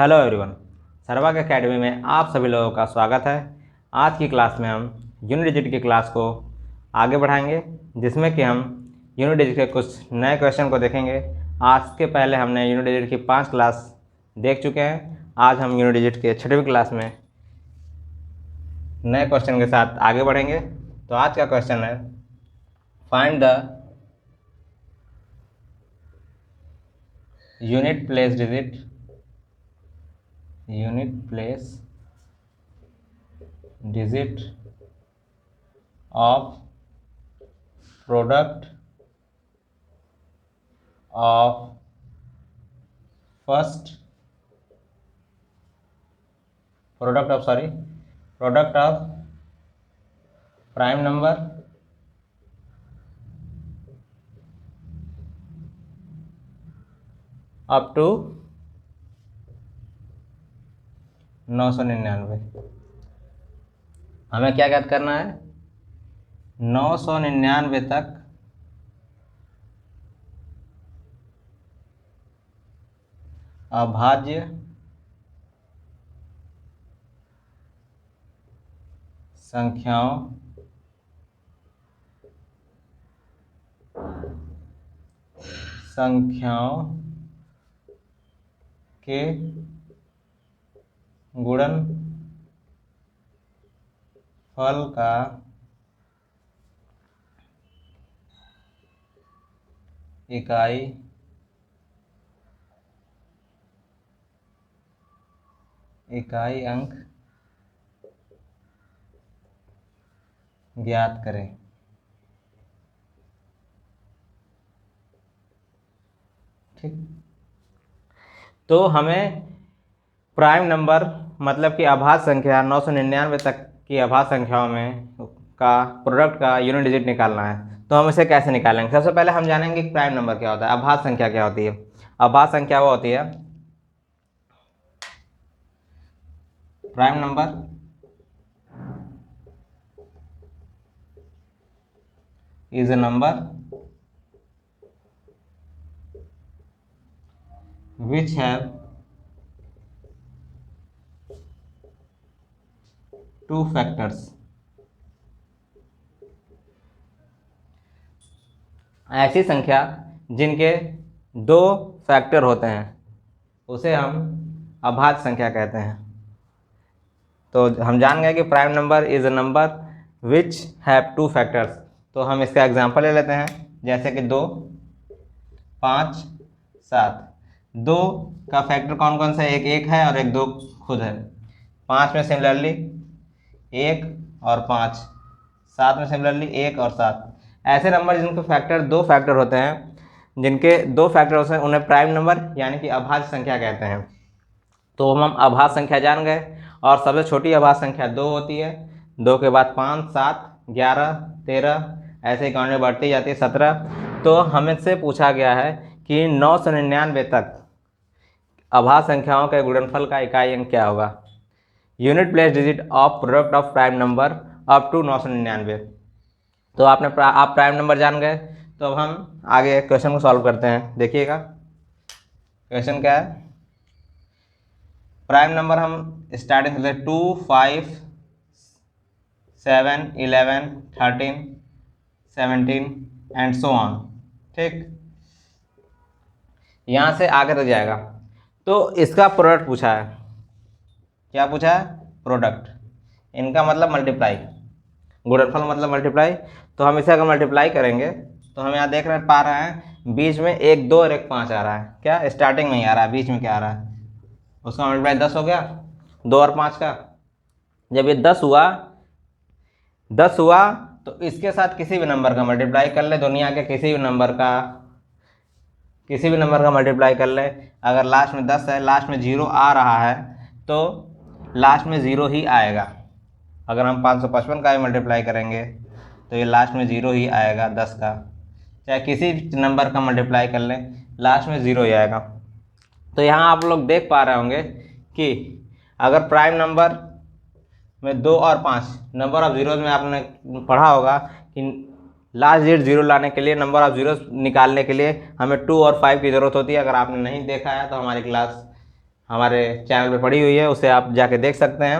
Hello everyone, सर्वाग academy में आप सभी लोगों का स्वागत है। आज की क्लास में हम यूनिट डिजिट की क्लास को आगे बढ़ाएंगे, जिसमें कि हम यूनिट डिजिट के कुछ नए क्वेश्चन को देखेंगे। आज के पहले हमने यूनिट डिजिट की 5 क्लास देख चुके हैं। आज हम यूनिट डिजिट के 6वीं क्लास में नए क्वेश्चन के साथ आगे बढ़ेंगे। तो आज का क्वेश्चन है, find the unit place digit of product of prime number up to 999। हमें क्या ज्ञात करना है? 999 तक अभाज्य संख्याओं के गुणनफल का इकाई अंक ज्ञात करें। ठीक, तो हमें प्राइम नंबर मतलब कि अभाज्य संख्या 999 तक की अभाज्य संख्याओं में का प्रोडक्ट का यूनिट डिजिट निकालना है। तो हम इसे कैसे निकालेंगे? सबसे पहले हम जानेंगे कि प्राइम नंबर क्या होता है, अभाज्य संख्या क्या होती है। अभाज्य संख्या वो होती है, prime number is a number which have two factors। ऐसी संख्या जिनके 2 फैक्टर होते हैं उसे हम अभाज्य संख्या कहते हैं। तो हम जान गए कि prime number is a number which have 2 factors. तो हम इसका एग्जांपल ले लेते हैं, जैसे कि 2, 5, 7। 2 का फैक्टर कौन कौन सा है? एक 1 है और एक 2 खुद है। 5 में सिमिलरली 1 और 5, 7 में सिमिलरली 1 और 7। ऐसे नंबर जिनके फैक्टर 2 फैक्टर होते हैं, जिनके 2 फैक्टर होते हैं, उन्हें प्राइम नंबर यानी कि अभाज्य संख्या कहते हैं। तो हम अभाज्य संख्या जान गए, और सबसे छोटी अभाज्य संख्या 2 होती है। 2 के बाद 5, 7, 11, 13 ऐसे ही काउंट में बढ़ती जाती है 17। तो हमसे पूछा गया है कि 999 तक अभाज्य संख्याओं के गुणनफल का इकाई अंक क्या होगा। Unit place digit of product of prime number up to 999। तो आप प्राइम नंबर जान गए। तो अब हम आगे क्वेश्चन को सॉल्व करते हैं। देखिएगा क्वेश्चन क्या है। प्राइम नंबर हम स्टार्टिंग करते हैं 2, 5, 7, 11, 13, 17 एंड सो ऑन। ठीक, यहाँ से आगे तक जाएगा। तो इसका प्रोडक्ट पूछा है। क्या पूछा है? प्रोडक्ट। इनका मतलब मल्टीप्लाई, गुणनफल मतलब मल्टीप्लाई। तो हम इसे अगर मल्टीप्लाई करेंगे तो हम यहाँ देख रहे पा रहे हैं बीच में 1, 2 और 1, 5 आ रहा है। क्या स्टार्टिंग में ही आ रहा है, बीच में क्या आ रहा है? उसका मल्टीप्लाई 10 हो गया, 2 और 5 का। जब ये 10 हुआ तो इसके साथ किसी भी नंबर का मल्टीप्लाई कर ले, दुनिया के किसी भी नंबर का मल्टीप्लाई कर ले। अगर लास्ट में 10 है, लास्ट में 0 आ रहा है तो लास्ट में 0 ही आएगा। अगर हम 555 का भी मल्टीप्लाई करेंगे तो ये लास्ट में 0 ही आएगा 10 का। चाहे किसी नंबर का मल्टीप्लाई कर लें, लास्ट में 0 ही आएगा। तो यहाँ आप लोग देख पा रहे होंगे कि अगर प्राइम नंबर में 2 और 5 नंबर ऑफ जीरोज में आपने पढ़ा होगा कि लास्ट डिजिट 0 लाने के लिए, नंबर ऑफ जीरोज निकालने के लिए हमें 2 और 5 की ज़रूरत होती है। अगर आपने नहीं देखा है तो हमारी क्लास हमारे चैनल पे पड़ी हुई है, उसे आप जाके देख सकते हैं।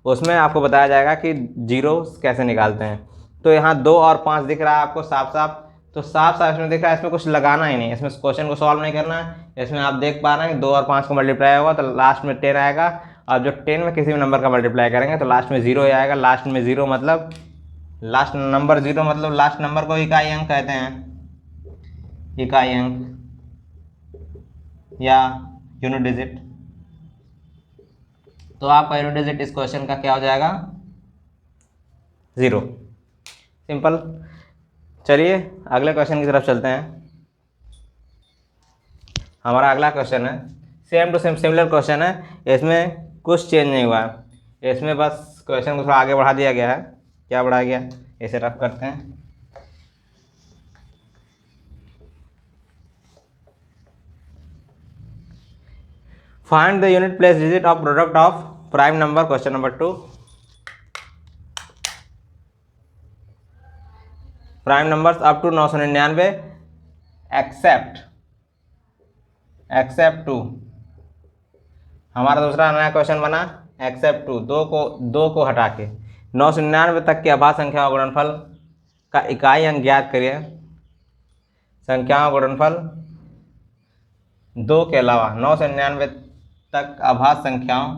उसमें आपको बताया जाएगा कि जीरो कैसे निकालते हैं। तो यहाँ 2 और 5 दिख रहा है आपको साफ साफ, तो साफ साफ इसमें दिख रहा है, इसमें कुछ लगाना ही नहीं, इसमें क्वेश्चन को सॉल्व नहीं करना है। इसमें आप देख पा रहे हैं कि 2 और 5 को मल्टीप्लाई होगा तो लास्ट में 10 आएगा, और जो 10 में किसी भी नंबर का मल्टीप्लाई करेंगे तो लास्ट में 0 ही आएगा। लास्ट में 0 मतलब लास्ट नंबर 0 मतलब लास्ट नंबर को इकाई अंक कहते हैं, इकाई अंक या यूनिट डिजिट। तो आपका यूनिट डिजिट इस क्वेश्चन का क्या हो जाएगा? 0। सिंपल। चलिए अगले क्वेश्चन की तरफ चलते हैं। हमारा अगला क्वेश्चन है same to same similar question है, इसमें कुछ चेंज नहीं हुआ है, इसमें बस क्वेश्चन को थोड़ा आगे बढ़ा दिया गया है। क्या बढ़ाया गया, इसे रफ करते हैं। Find the unit place digit of product of prime number, question number 2। Prime numbers up to 999 except 2। हमारा दूसरा नया क्वेश्चन बना एक्सेप्ट 2, दो को हटा के 999 तक की अभाज्य संख्याओं गुणनफल का इकाई अंक ज्ञात करिए। संख्याओं गुणनफल 2 के अलावा 999 तक अभाज्य संख्याओं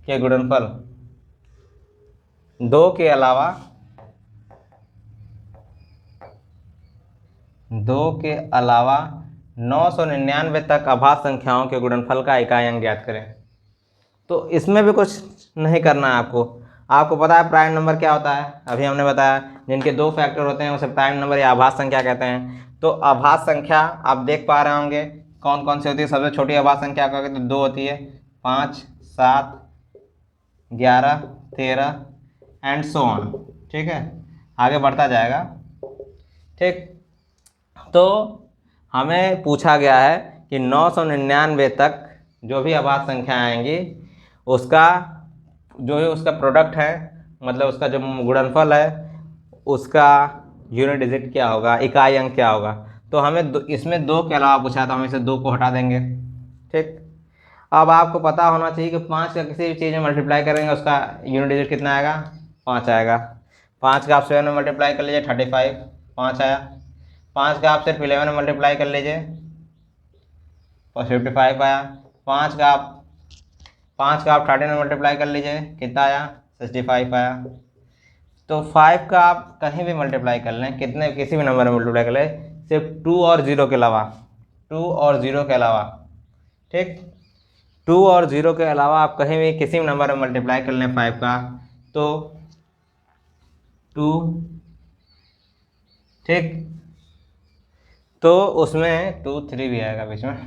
के गुणनफल 2 के अलावा 999 तक अभाज्य संख्याओं के गुणनफल का इकाई अंक ज्ञात करें। तो इसमें भी कुछ नहीं करना है आपको। आपको पता है प्राइम नंबर क्या होता है, अभी हमने बताया, जिनके 2 फैक्टर होते हैं उसे प्राइम नंबर या अभाज्य संख्या कहते हैं। तो अभाज्य संख्या आप देख पा रहे होंगे कौन कौन सी होती है। सबसे छोटी अभाज्य संख्या क्या कहते हैं? 2 होती है, 5, 7, 11, 13 एंड सो ऑन। ठीक है, आगे बढ़ता जाएगा। ठीक, तो हमें पूछा गया है कि 999 तक जो भी अभाज्य संख्या आएंगी उसका जो है उसका प्रोडक्ट है, मतलब उसका जो गुणनफल है उसका यूनिट डिजिट क्या होगा, इकाई अंक क्या होगा। तो हमें इसमें 2 के अलावा पूछा तो हम इसे 2 को हटा देंगे। ठीक, अब आपको पता होना चाहिए कि 5 का किसी भी चीज़ में मल्टीप्लाई करेंगे उसका यूनिट डिजिट कितना आएगा? 5 आएगा। 5 का आप 7 में मल्टीप्लाई कर लीजिए 35, 5 आया। 5 का आप सिर्फ 11 में मल्टीप्लाई कर लीजिए और 55 आया। 5 का आप 13 में मल्टीप्लाई कर लीजिए, कितना आया? 65 आया। तो 5 का आप कहीं भी मल्टीप्लाई कर लें, किसी भी नंबर में मल्टीप्लाई कर लें, सिर्फ 2 और 0 के अलावा, 2 और 0 के अलावा। ठीक, 2 और 0 के अलावा आप कहीं भी किसी भी नंबर में मल्टीप्लाई कर लें 5 का तो 2, ठीक, तो उसमें 2, 3 भी आएगा बीच में।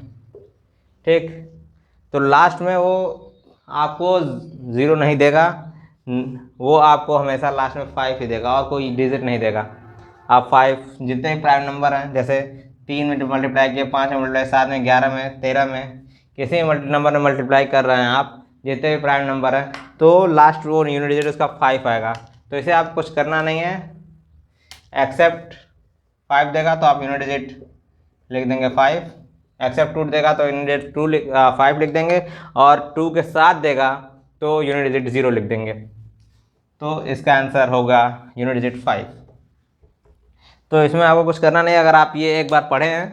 ठीक, तो लास्ट में वो आपको 0 नहीं देगा, वो आपको हमेशा लास्ट में 5 ही देगा और कोई डिजिट नहीं देगा। आप 5 जितने भी प्राइम नंबर हैं, जैसे 3 में मल्टीप्लाई किए, 5 में मल्टीप्लाई, 7 में, 11 में, 13 में, किसी भी नंबर में मल्टीप्लाई कर रहे हैं आप, जितने भी प्राइम नंबर हैं, तो लास्ट वो यूनिट डिजिट उसका 5 आएगा। तो इसे आप कुछ करना नहीं है, एक्सेप्ट 5 देगा तो आप यूनिट डिजिट लिख देंगे 5, एक्सेप्ट 2 देगा तो यूनिट डिजिट 5 लिख देंगे, और 2 के साथ देगा तो यूनिट डिजिट 0 लिख देंगे। तो इसका आंसर होगा यूनिट डिजिट 5। तो इसमें आपको कुछ करना नहीं, अगर आप ये एक बार पढ़े हैं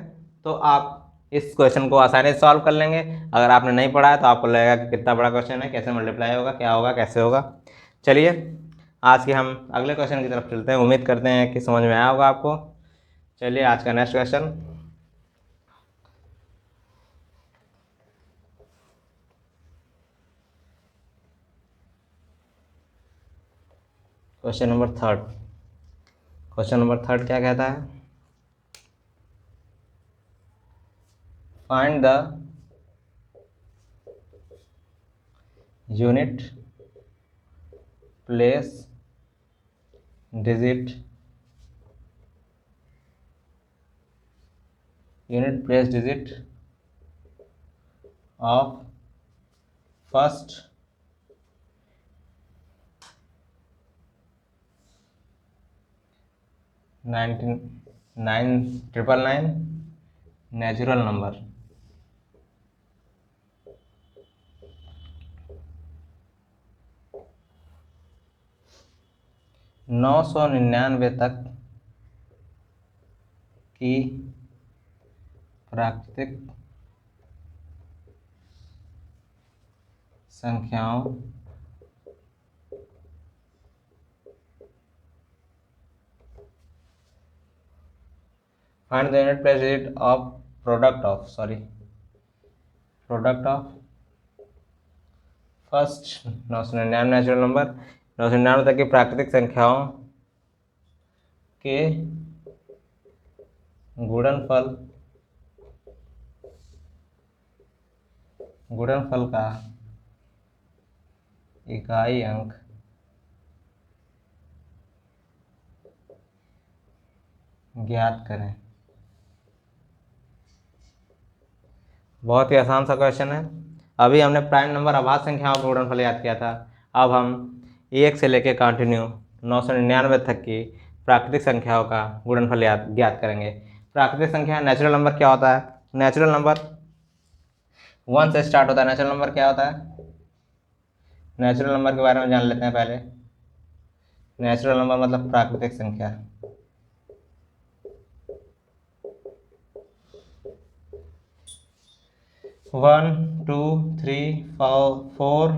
तो आप इस क्वेश्चन को आसानी से सॉल्व कर लेंगे। अगर आपने नहीं पढ़ा है तो आपको लगेगा कि कितना बड़ा क्वेश्चन है, कैसे मल्टीप्लाई होगा, क्या होगा, कैसे होगा। चलिए आज के हम अगले क्वेश्चन की तरफ चलते हैं। उम्मीद करते हैं कि समझ में आया होगा आपको। चलिए आज का next question, question number 3। Question number 3 क्या कहता है? Find the unit place digit of first 999 natural number. 999 तक की प्राकृतिक संख्याओं find the unit place digit of product of first 999 natural number, 999 तक की प्राकृतिक संख्याओं के गुणनफल का इकाई अंक ज्ञात करें। बहुत ही आसान सा क्वेश्चन है। अभी हमने प्राइम नंबर अभाज्य संख्याओं का गुणनफल याद किया था। अब हम 1 से लेकर कंटिन्यू 999 तक की प्राकृतिक संख्याओं का गुणनफल ज्ञात करेंगे। प्राकृतिक संख्या नेचुरल नंबर क्या होता है? नेचुरल नंबर 1 से स्टार्ट होता है। नेचुरल नंबर क्या होता है? नेचुरल नंबर के बारे में जान लेते हैं पहले। नेचुरल नंबर मतलब प्राकृतिक संख्या। One two three four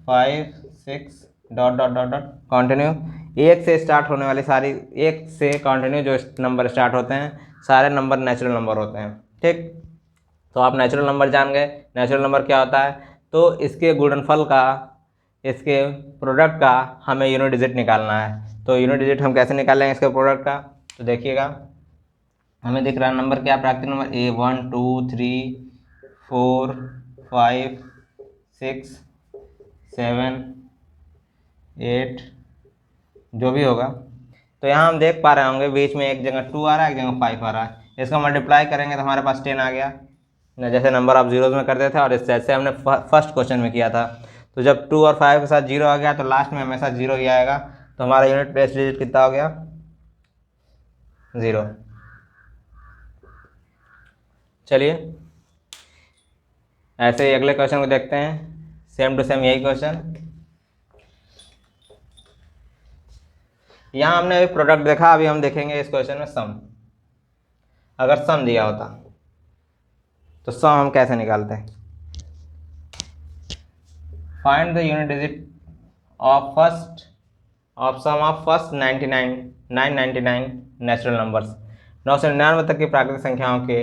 five six dot dot dot dot continue. 1 से स्टार्ट होने वाली सारी 1 से कंटिन्यू जो नंबर स्टार्ट होते हैं सारे नंबर नेचुरल नंबर होते हैं। ठीक, तो आप नेचुरल नंबर जान गए। नेचुरल नंबर क्या होता है? तो इसके गुणनफल का, इसके प्रोडक्ट का हमें यूनिट डिजिट निकालना है। तो यूनिट डिजिट हम कैसे निकालेंगे इसके प्रोडक्ट का? तो देखिएगा, हमें दिख रहा है नंबर क्या? प्राकृतिक नंबर A 1 2 3 4 5 6 7 8 जो भी होगा। तो यहाँ हम देख पा रहे होंगे बीच में एक जगह 2 आ रहा है, एक जगह 5 आ रहा है। इसका मल्टीप्लाई करेंगे तो हमारे पास 10 आ गया, जैसे नंबर ऑफ जीरोज में करते थे और इस जैसे हमने फर्स्ट क्वेश्चन में किया था। तो जब 2 और 5 के साथ 0 आ गया तो लास्ट में हमेशा 0 ही आएगा। तो हमारा यूनिट प्लेस डिजिट कितना हो गया? 0। चलिए ऐसे ही अगले क्वेश्चन को देखते हैं। सेम टू सेम यही क्वेश्चन। यहाँ हमने अभी प्रोडक्ट देखा, अभी हम देखेंगे इस क्वेश्चन में सम। अगर सम दिया होता तो सम हम कैसे निकालते हैं? Find the unit digit of sum of first 999 natural numbers. 999 तक की प्राकृतिक संख्याओं के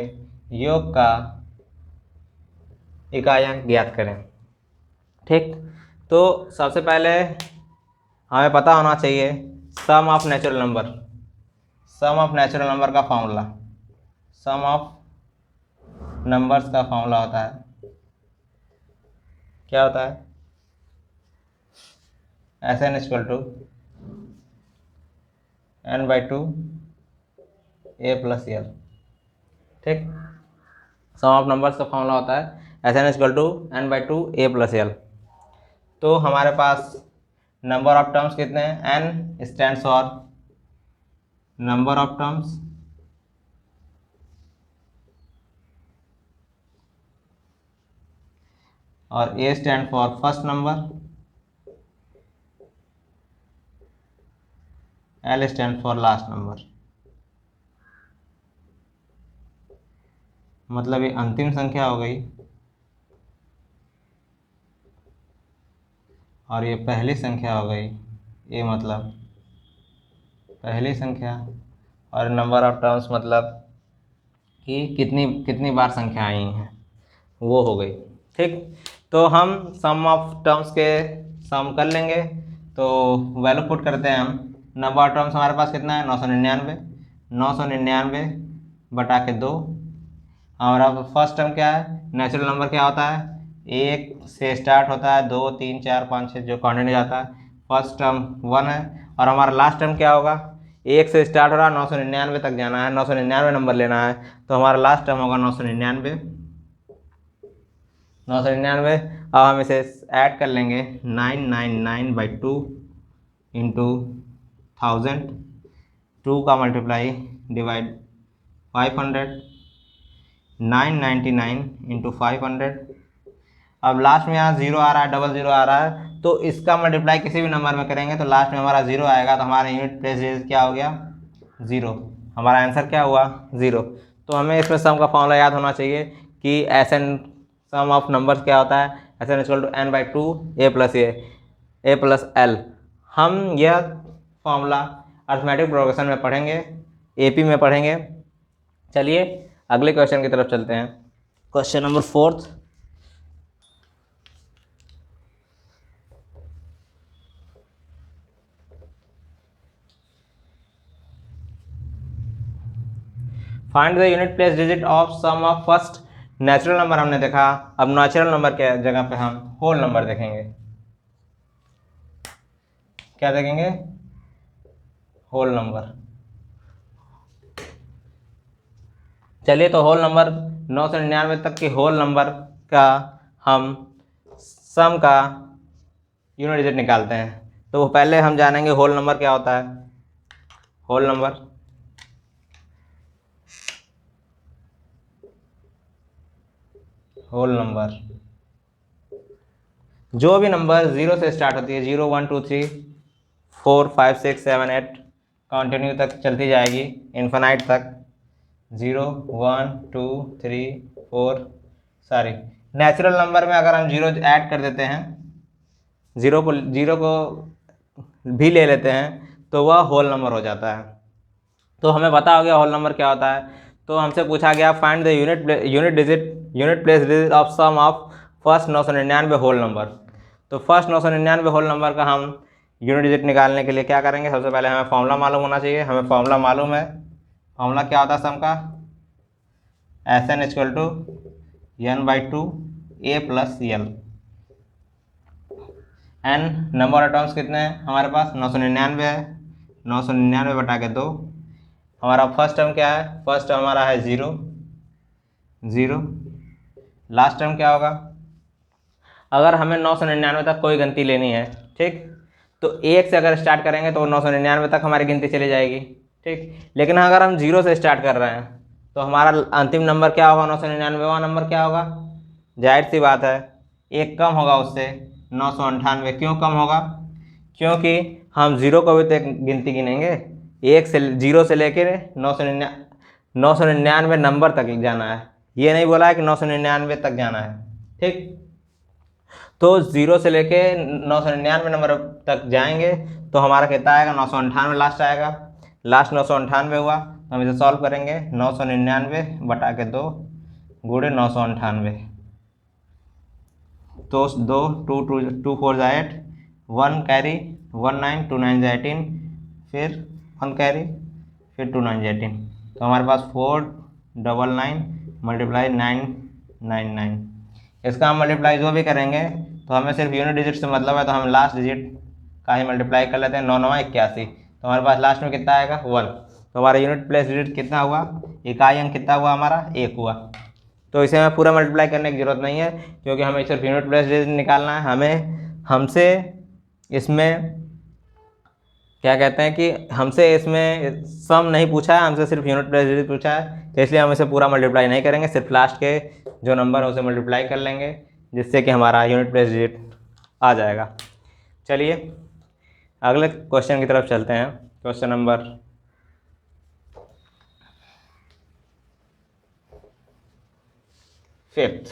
योग का इकाई अंक ज्ञात करें। ठीक, तो सबसे पहले हमें पता होना चाहिए sum of natural number. Sum of natural number का फॉर्मूला, सम ऑफ नंबर्स का फॉर्मूला होता है, क्या होता है? Sn equal to n/2 a plus l। ठीक, सम ऑफ नंबर्स का फॉर्मूला होता है Sn equal to n/2 a plus l। तो हमारे पास नंबर ऑफ टर्म्स कितने हैं? n stands for number of terms, और a stand for first number, l stand for last number. मतलब ये अंतिम संख्या हो गई और ये पहली संख्या हो गई। ये मतलब पहली संख्या, और नंबर ऑफ टर्म्स मतलब कि कितनी बार संख्या आई हैं वो हो गई। ठीक, तो हम सम ऑफ टर्म्स के सम कर लेंगे। तो वैल्यू पुट करते हैं हम। नंबर ऑफ टर्म्स हमारे पास कितना है? 999। 999 बटा के 2। हमारा फर्स्ट टर्म क्या है? नेचुरल नंबर क्या होता है? 1 से स्टार्ट होता है, 2 3 4 5 6 जो कंटिन्यू जाता है। फर्स्ट टर्म 1 है। और हमारा लास्ट टर्म क्या होगा? 1 से स्टार्ट हो रहा है, 999 तक जाना है, 999 नंबर लेना है। तो हमारा लास्ट टर्म होगा 999। 999। अब हम इसे ऐड कर लेंगे 999/2 इंटू 1000। 2 का मल्टीप्लाई डिवाइड 500। 999 इंटू 500 अब लास्ट में यहाँ 0 आ रहा है, डबल 0 आ रहा है, तो इसका मल्टीप्लाई किसी भी नंबर में करेंगे तो लास्ट में हमारा 0 आएगा, तो हमारा यूनिट प्लेस डिजिट क्या हो गया, 0। हमारा आंसर क्या हुआ, 0। तो हमें इसमें सम का फॉर्मूला याद होना चाहिए कि S N sum of numbers क्या होता है, S N equal to N by two A plus L. हम यह फॉर्मूला अर्थमेटिक प्रोग्रेशन में पढ़ेंगे, एपी में पढ़ेंगे। चलिए अगले क्वेश्चन की तरफ चलते हैं। Question number 4। Find the unit place digit of sum of first. Natural number हमने देखा, अब नेचुरल नंबर के जगह पे हम होल नंबर देखेंगे। क्या देखेंगे, होल नंबर। चलिए तो होल नंबर 999 तक के होल नंबर का हम सम का यूनिट डिजिट निकालते हैं। तो पहले हम जानेंगे होल नंबर क्या होता है। होल नंबर जो भी नंबर 0 से स्टार्ट होती है, 0 1 2 3 4 5 6 7 8 कंटिन्यू तक चलती जाएगी इन्फिनाइट तक। 0 1 2 3 4 सॉरी नेचुरल नंबर में अगर हम 0 ऐड कर देते हैं, 0 को भी ले लेते हैं तो वह होल नंबर हो जाता है। तो हमें पता हो गया होल नंबर क्या होता है। तो हमसे पूछा गया find the unit place digit of sum of first 999 whole number. तो फर्स्ट 999 होल नंबर का हम यूनिट डिजिट निकालने के लिए क्या करेंगे, सबसे पहले हमें फॉर्मूला मालूम होना चाहिए। हमें फॉर्मूला मालूम है, फॉर्मूला क्या होता है सम का, S N equal to N by two A plus L. N number of terms कितने हैं हमारे पास, 999 है, 999 बटा के 2। हमारा फर्स्ट टर्म क्या है, फर्स्ट टर्म हमारा है 0 0। लास्ट टर्म क्या होगा, अगर हमें 999 तक कोई गिनती लेनी है, ठीक, तो 1 से अगर स्टार्ट करेंगे तो 999 तक हमारी गिनती चली जाएगी, ठीक। लेकिन अगर हम 0 से स्टार्ट कर रहे हैं तो हमारा अंतिम नंबर क्या होगा, 999वां नंबर क्या होगा, जाहिर सी बात है एक कम होगा उससे, 998। क्यों कम होगा, क्योंकि हम 0 को भी तो एक गिनती गिनेंगे, 0 से लेकर 999 नंबर तक जाना है, ये नहीं बोला है कि 999 तक जाना है, ठीक। तो 0 से लेके 999 नंबर तक जाएंगे तो हमारा कितना आएगा, 998 लास्ट आएगा। लास्ट 998 हुआ तो हम इसे सॉल्व करेंगे, 999 बटा के 2 गुणे 998। तो 2 2 2 2 4 जा 8, 1 कैरी 1 9 2 9 जा 18, फिर 1 कैरी, फिर 2 9 जा 18। तो हमारे पास 499 मल्टीप्लाई 999। इसका हम मल्टीप्लाई जो भी करेंगे तो हमें सिर्फ यूनिट डिजिट से मतलब है, तो हम लास्ट डिजिट का ही मल्टीप्लाई कर लेते हैं। 9 9 81, तो हमारे पास लास्ट में कितना आएगा, 1। तो हमारा यूनिट प्लेस डिजिट कितना हुआ, इकाई अंक कितना हुआ हमारा, 1 हुआ। तो इसे हमें पूरा मल्टीप्लाई करने की ज़रूरत नहीं है, क्योंकि हमें सिर्फ यूनिट प्लेस डिजिट निकालना है। हमसे इसमें क्या कहते हैं कि हमसे इसमें सम नहीं पूछा है, हमसे सिर्फ यूनिट प्लेस डिजिट पूछा है, तो इसलिए हम इसे पूरा मल्टीप्लाई नहीं करेंगे, सिर्फ लास्ट के जो नंबर है उसे मल्टीप्लाई कर लेंगे, जिससे कि हमारा यूनिट प्लेस डिजिट आ जाएगा। चलिए अगले क्वेश्चन की तरफ चलते हैं। क्वेश्चन नंबर 5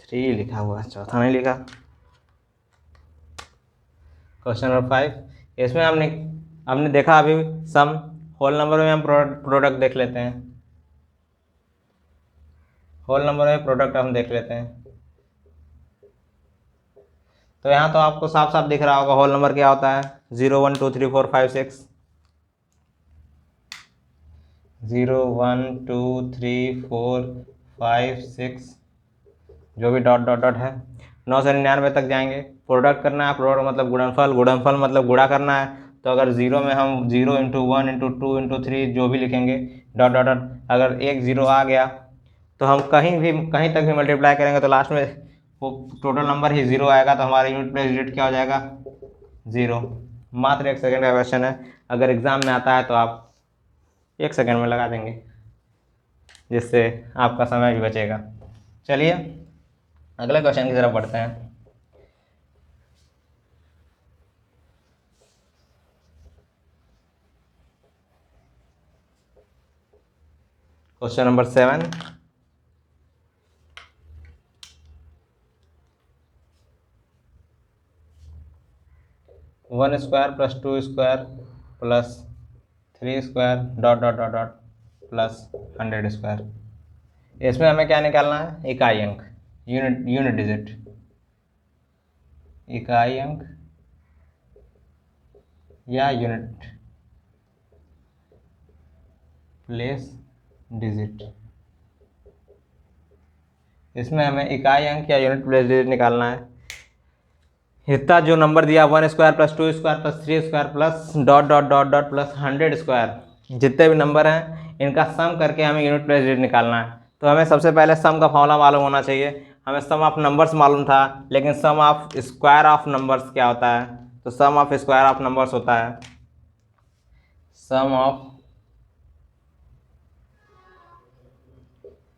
3 लिखा हुआ है, चौथा नहीं लिखा। क्वेश्चन नंबर 5, इसमें हमने देखा अभी सम, होल नंबर में हम प्रोडक्ट देख लेते हैं। होल नंबर में प्रोडक्ट हम देख लेते हैं। तो यहाँ तो आपको साफ साफ दिख रहा होगा होल नंबर क्या होता है, 0 1 2 3 4 5 6, 0 1 2 3 4 5 6, जो भी डॉट डॉट डॉट है 999 तक जाएंगे। प्रोडक्ट करना है, प्रोडक्ट मतलब गुणनफल, गुणनफल मतलब गुणा करना है। तो अगर 0 में हम 0 इंटू 1 इंटू 2 इंटू 3 जो भी लिखेंगे डॉट डॉट डॉट, अगर एक 0 आ गया तो हम कहीं तक भी मल्टीप्लाई करेंगे तो लास्ट में वो टोटल नंबर ही 0 आएगा। तो हमारा यूनिट प्लेस डिजिट क्या हो जाएगा, 0। मात्र 1 सेकेंड का क्वेश्चन है, अगर एग्ज़ाम में आता है तो आप 1 सेकेंड में लगा देंगे, जिससे आपका समय भी बचेगा। चलिए अगले क्वेश्चन की तरफ बढ़ते हैं। Question number 7, 1 square plus 2 square plus 3 square dot dot dot dot plus 100 square. इसमें हमें क्या निकालना है? इकाई अंक, यूनिट डिजिट, इकाई अंक या यूनिट प्लेस डिजिट। इसमें हमें इकाई अंक या यूनिट प्लेस डिजिट निकालना है। इतना जो नंबर दिया 1 square plus 2 square plus 3 square plus dot dot dot dot plus 100 square, जितने भी नंबर हैं इनका सम करके हमें यूनिट प्लेस डिजिट निकालना है। तो हमें सबसे पहले सम का फॉर्मूला मालूम होना चाहिए। हमें सम ऑफ नंबर्स मालूम था, लेकिन सम ऑफ स्क्वायर ऑफ नंबर्स क्या होता है? तो sum of square of numbers होता है sum of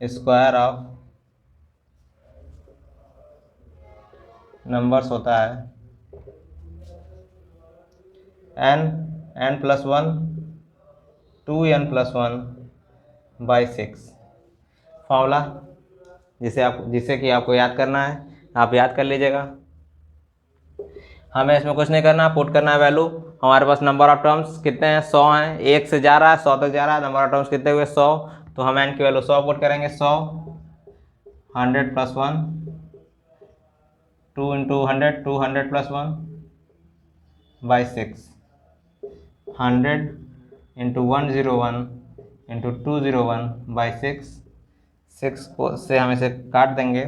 square of numbers होता है n plus 1 2n plus 1 by 6। Formula जिसे कि आपको याद करना है, आप याद कर लीजिएगा। हमें इसमें कुछ नहीं करना, पुट करना है वैल्यू। हमारे पास नंबर ऑफ टर्म्स कितने हैं? 100 हैं, 1 से जा रहा है 100 तक जा रहा है। नंबर ऑफ टर्म्स कितने हुए? 100। तो हम n की वैल्यू 100 पुट करेंगे। 100 100 plus 1 2 into 100 200 plus 1 by 6। 100 into 101 into 201 by 6 को से हम इसे काट देंगे।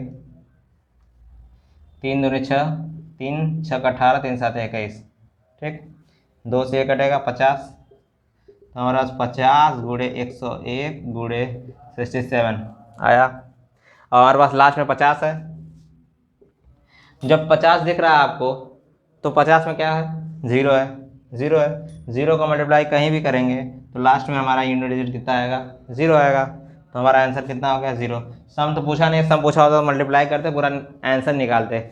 3 दूनी 6, 3 6 18, 3 7 21। ठीक, 2 से 1 कटेगा 50। तो हमारे पास 50 गुणे 101 गुणे 67 आया। और हमारे पास लास्ट में 50 है। जब 50 दिख रहा है आपको तो 50 में क्या है? 0 है, 0 है। 0 का मल्टीप्लाई कहीं भी करेंगे तो लास्ट में हमारा यूनिट डिजिट कितना आएगा? 0 आएगा। तो हमारा आंसर कितना हो गया? 0। सम तो पूछा नहीं, सम पूछा होता तो मल्टीप्लाई करते, पूरा आंसर निकालते।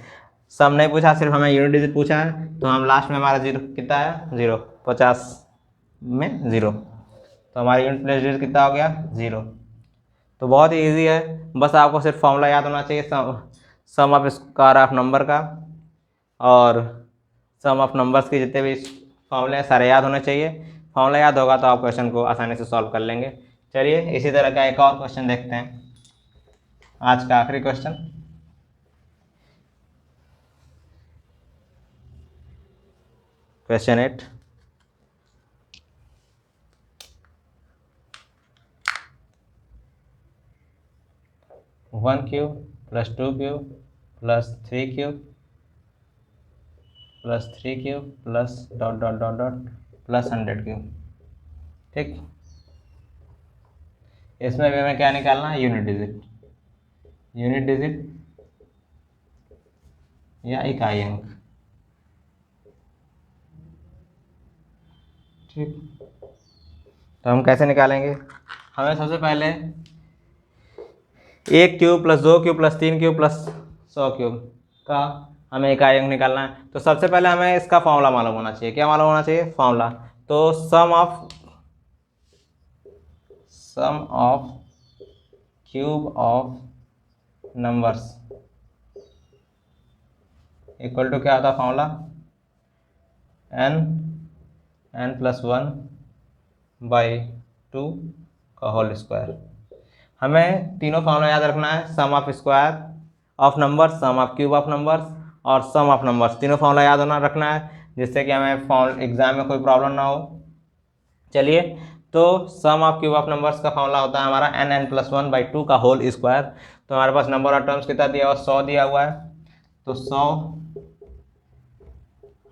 सम नहीं पूछा, सिर्फ हमें यूनिट डिजिट पूछा है, तो हम लास्ट में हमारा 0 कितना है? 0। 50 में 0, तो हमारा यूनिट प्लेस डिजिट कितना हो गया? 0। तो बहुत ही ईजी है, बस आपको सिर्फ फॉर्मूला याद होना चाहिए sum of square of number का, और सम ऑफ नंबर्स के जितने भी फॉर्मूले हैं सारे याद होने चाहिए। फॉर्मूला याद होगा तो आप क्वेश्चन को आसानी से सॉल्व कर लेंगे। चलिए इसी तरह का एक और क्वेश्चन देखते हैं, आज का आखिरी question. Question 8, one cube plus 2 cube plus 3 cube plus 3 cube plus dot dot dot dot plus 100 cube. ठीक, इसमें भी हमें क्या निकालना है? यूनिट डिजिट, यूनिट डिजिट या इकाई अंक। ठीक, तो हम कैसे निकालेंगे? हमें सबसे पहले 1 cube plus 2 cube plus 3 cube plus 100 cube का हमें इकाई अंक निकालना है। तो सबसे पहले हमें इसका फॉर्मूला मालूम होना चाहिए। क्या मालूम होना चाहिए? फॉर्मूला। तो sum of cube of numbers equal to क्या होता है फॉर्मूला? n प्लस 1 बाई 2 का होल स्क्वायर। हमें तीनों फॉर्मूला याद रखना है, sum of square of numbers, sum of cube of numbers और सम ऑफ नंबर्स। तीनों फॉर्मूला याद होना रखना है, जिससे कि हमें एग्जाम में कोई प्रॉब्लम ना हो। चलिए, तो sum of cube of numbers का फॉर्मूला होता है हमारा n प्लस 1 बाई 2 का होल स्क्वायर। तो हमारे पास नंबर ऑफ टर्म्स कितना दिया हुआ? 100 दिया हुआ है। तो 100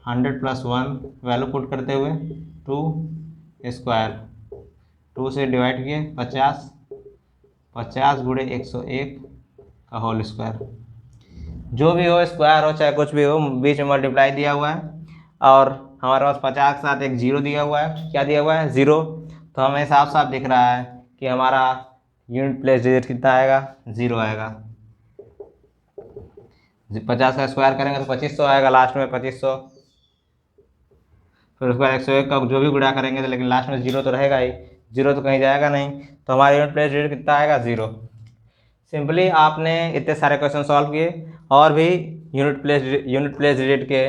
100 प्लस 1 वैल्यू पुट करते हुए 2 स्क्वायर, 2 से डिवाइड किए 50, 50 गुणे 101 का होल स्क्वायर। जो भी हो, स्क्वायर हो चाहे कुछ भी हो, बीच में मल्टीप्लाई दिया हुआ है। और हमारे पास 50 के साथ एक 0 दिया हुआ है। क्या दिया हुआ है? 0। तो हमें साफ साफ दिख रहा है कि हमारा यूनिट प्लेस डिजिट कितना आएगा? 0 आएगा। 50 का स्क्वायर करेंगे तो 2500 आएगा लास्ट में, 2500। फिर उसके बाद 101 का जो भी गुणा करेंगे तो, लेकिन लास्ट में जीरो तो रहेगा ही, जीरो तो कहीं जाएगा नहीं, तो हमारा यूनिट प्लेस डिजिट कितना आएगा, 0। सिंपली आपने इतने सारे क्वेश्चन सॉल्व किए, और भी यूनिट प्लेस डिजिट के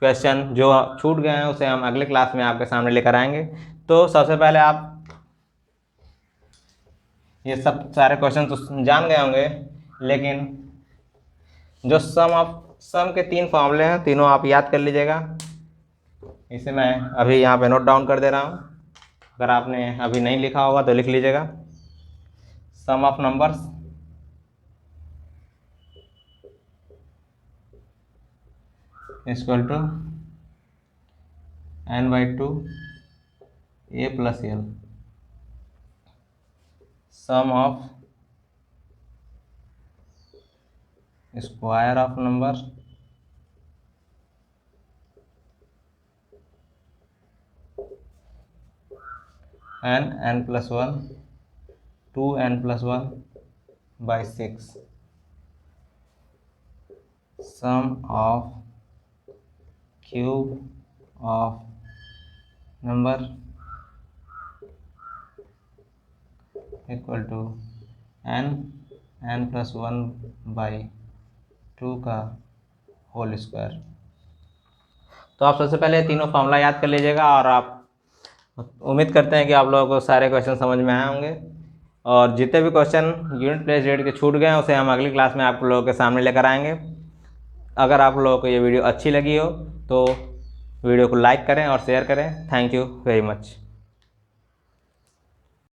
क्वेश्चन जो छूट गए हैं उसे हम अगले क्लास में आपके सामने लेकर आएंगे। तो सबसे पहले आप ये सब सारे क्वेश्चन तो जान गए होंगे, लेकिन जो सम के 3 फॉर्मूले हैं, तीनों आप याद कर लीजिएगा। इसे मैं अभी यहाँ पे नोट डाउन कर दे रहा हूँ, अगर आपने अभी नहीं लिखा होगा तो लिख लीजिएगा। Sum of numbers equal to n/2 a + l। Sum of square of number n+1 2n+1/6। Sum of cube of number equal to n+1/2 का होल स्क्वायर। तो आप सबसे पहले तीनों फॉर्मूला याद कर लीजिएगा, और आप उम्मीद करते हैं कि आप लोगों को सारे क्वेश्चन समझ में आए होंगे, और जितने भी क्वेश्चन यूनिट प्लेस डिजिट के छूट गए हैं उसे हम अगली क्लास में आप लोगों के सामने लेकर आएंगे। अगर आप लोगों को ये वीडियो अच्छी लगी हो तो वीडियो को लाइक करें और शेयर करें। Thank you very much.